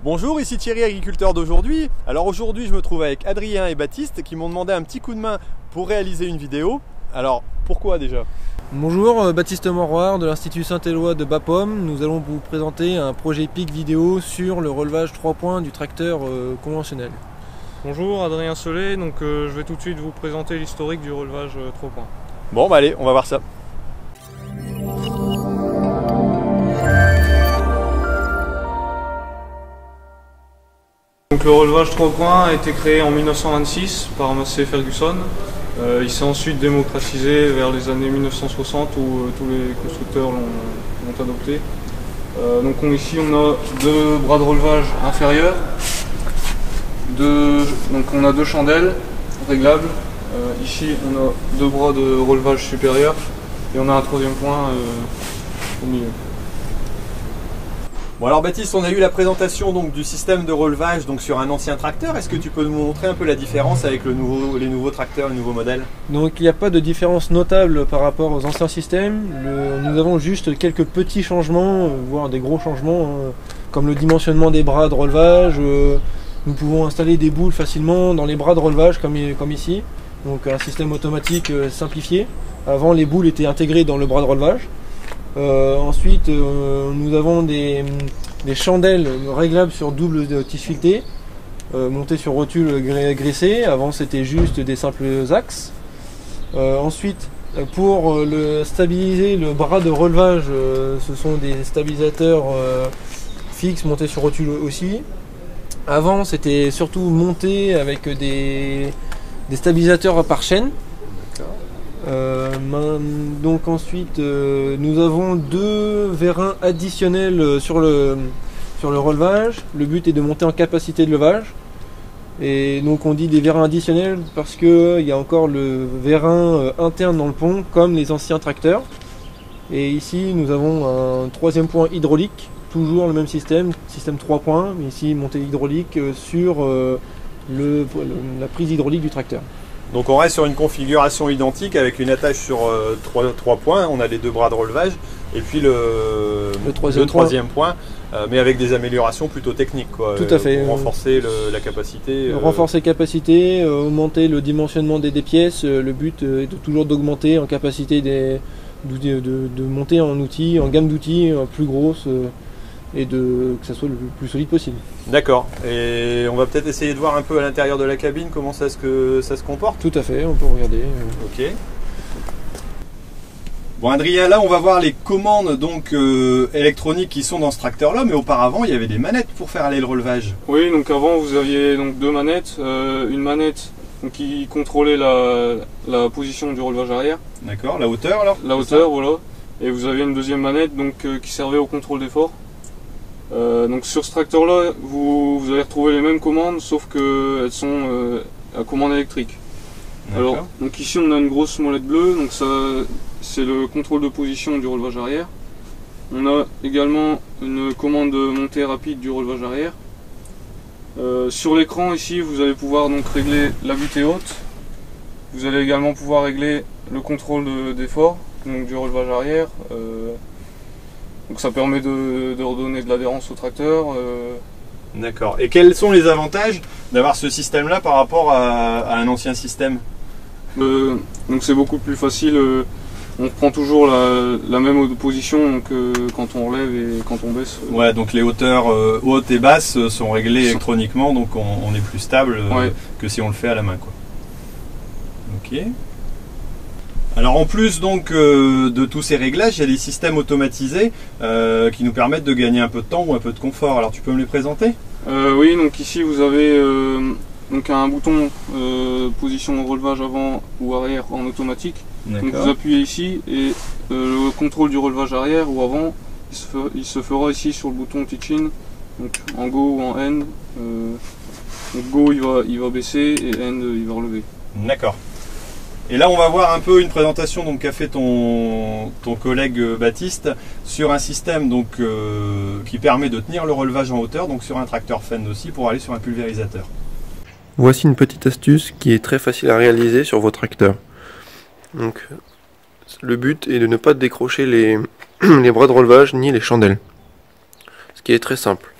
Bonjour, ici Thierry, agriculteur d'aujourd'hui. Alors aujourd'hui, je me trouve avec Adrien et Baptiste qui m'ont demandé un petit coup de main pour réaliser une vidéo. Alors, pourquoi déjà? Bonjour, Baptiste Moroir de l'Institut Saint-Éloi de Bapaume. Nous allons vous présenter un projet PIC vidéo sur le relevage 3 points du tracteur conventionnel. Bonjour, Adrien Solé, donc je vais tout de suite vous présenter l'historique du relevage 3 points. Bon, bah allez, on va voir ça. Donc le relevage 3 points a été créé en 1926 par Massey Ferguson. Il s'est ensuite démocratisé vers les années 1960 où tous les constructeurs l'ont adopté. Donc ici on a deux bras de relevage inférieurs, donc on a deux chandelles réglables. Ici on a deux bras de relevage supérieurs et on a un troisième point au milieu. Bon alors Baptiste, on a eu la présentation donc, du système de relevage donc, sur un ancien tracteur. Est-ce que tu peux nous montrer un peu la différence avec les nouveaux tracteurs, les nouveaux modèles? Donc il n'y a pas de différence notable par rapport aux anciens systèmes. Nous avons juste quelques petits changements, voire des gros changements, comme le dimensionnement des bras de relevage. Nous pouvons installer des boules facilement dans les bras de relevage comme ici. Donc un système automatique simplifié. Avant les boules étaient intégrées dans le bras de relevage. Ensuite nous avons des chandelles réglables sur double tige filetée montées sur rotule graissée. Avant c'était juste des simples axes. Ensuite pour stabiliser le bras de relevage, ce sont des stabilisateurs fixes montés sur rotule aussi. Avant c'était surtout monté avec des stabilisateurs par chaîne. Donc ensuite nous avons deux vérins additionnels sur le relevage. Le but est de monter en capacité de levage, et donc on dit des vérins additionnels parce qu'il y a encore le vérin interne dans le pont comme les anciens tracteurs. Et ici nous avons un troisième point hydraulique, toujours le même système 3 points, mais ici montée hydraulique sur la prise hydraulique du tracteur. Donc on reste sur une configuration identique avec une attache sur 3 points, on a les deux bras de relevage et puis le troisième point, mais avec des améliorations plutôt techniques quoi, tout à fait. Pour renforcer la capacité. Renforcer capacité, augmenter le dimensionnement des pièces. Le but est toujours d'augmenter en capacité de monter en outils, en gamme d'outils plus grosse et que ça soit le plus solide possible. D'accord, et on va peut-être essayer de voir un peu à l'intérieur de la cabine comment ça se comporte. Tout à fait, on peut regarder. Ok. Bon Adrien, là on va voir les commandes donc électroniques qui sont dans ce tracteur là, mais auparavant il y avait des manettes pour faire aller le relevage. Oui, donc avant vous aviez donc deux manettes, une manette donc, qui contrôlait la position du relevage arrière. D'accord, la hauteur alors? La hauteur, voilà. Et vous aviez une deuxième manette donc, qui servait au contrôle d'effort. Donc sur ce tracteur là vous allez retrouver les mêmes commandes sauf qu'elles sont à commande électrique. Alors donc ici on a une grosse molette bleue, donc ça c'est le contrôle de position du relevage arrière. On a également une commande de montée rapide du relevage arrière. Sur l'écran ici vous allez pouvoir donc régler la butée haute. Vous allez également pouvoir régler le contrôle d'effort donc du relevage arrière. Donc ça permet de redonner de l'adhérence au tracteur. D'accord. Et quels sont les avantages d'avoir ce système-là par rapport à un ancien système? Donc c'est beaucoup plus facile. On prend toujours la même position donc, quand on relève et quand on baisse. Ouais, donc les hauteurs hautes et basses sont réglées électroniquement, donc on est plus stable que si on le fait à la main, quoi. Ok. Alors en plus donc de tous ces réglages, il y a des systèmes automatisés qui nous permettent de gagner un peu de temps ou un peu de confort. Alors tu peux me les présenter? Oui, donc ici vous avez donc un bouton position relevage avant ou arrière en automatique. Donc vous appuyez ici et le contrôle du relevage arrière ou avant il se fera ici sur le bouton teach-in, donc en go ou en end. Donc go il va baisser et end il va relever. D'accord. Et là on va voir un peu une présentation qu'a fait ton collègue Baptiste sur un système donc, qui permet de tenir le relevage en hauteur, donc sur un tracteur Fendt aussi pour aller sur un pulvérisateur. Voici une petite astuce qui est très facile à réaliser sur vos tracteurs. Donc, le but est de ne pas décrocher les bras de relevage ni les chandelles. Ce qui est très simple.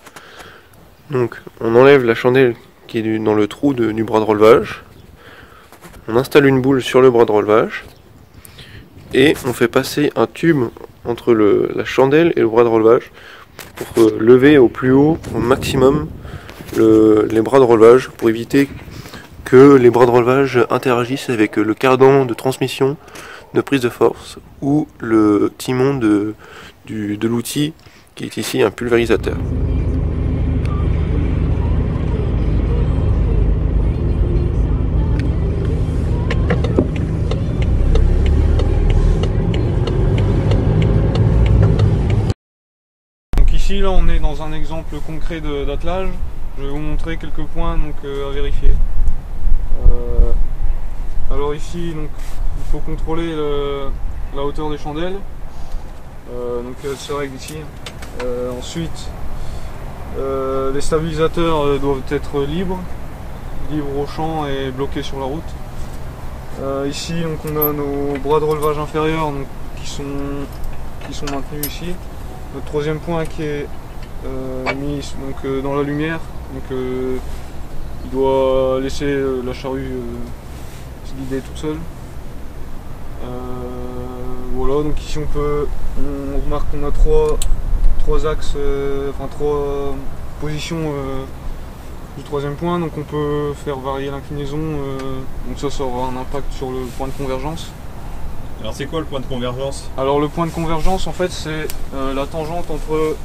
Donc on enlève la chandelle qui est dans le trou du bras de relevage. On installe une boule sur le bras de relevage. Et on fait passer un tube entre la chandelle et le bras de relevage pour lever au plus haut, au maximum, les bras de relevage pour éviter que les bras de relevage interagissent avec le cardan de transmission de prise de force ou le timon de l'outil qui est ici un pulvérisateur. Donc ici là on est dans un exemple concret d'attelage. Je vais vous montrer quelques points donc, à vérifier. Alors ici donc, il faut contrôler la hauteur des chandelles. Donc elle se règle ici. Ensuite les stabilisateurs doivent être libres au champ et bloqués sur la route. Ici donc, on a nos bras de relevage inférieurs donc, qui sont maintenus ici. Notre troisième point qui est mis donc, dans la lumière. Donc, il doit laisser la charrue se guider toute seule. Voilà, donc ici on remarque qu'on a trois axes, enfin trois positions du troisième point, donc on peut faire varier l'inclinaison, donc ça aura un impact sur le point de convergence. Alors c'est quoi le point de convergence? Alors le point de convergence en fait c'est la tangente entre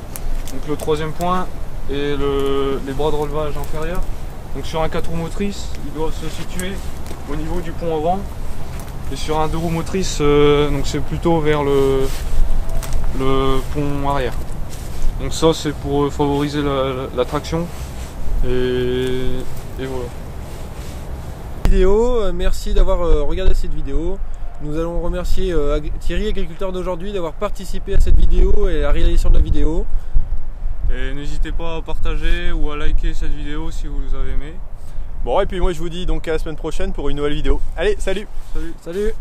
donc, le troisième point et les bras de relevage inférieurs. Donc sur un 4 roues motrices, ils doivent se situer au niveau du pont avant. Et sur un 2 roues motrices, donc c'est plutôt vers le pont arrière. Donc ça c'est pour favoriser la traction. Et voilà. Merci d'avoir regardé cette vidéo. Nous allons remercier Thierry, agriculteur d'aujourd'hui, d'avoir participé à cette vidéo et à la réalisation de la vidéo. Et n'hésitez pas à partager ou à liker cette vidéo si vous avez aimé. Bon, et puis moi je vous dis donc à la semaine prochaine pour une nouvelle vidéo. Allez, salut! Salut!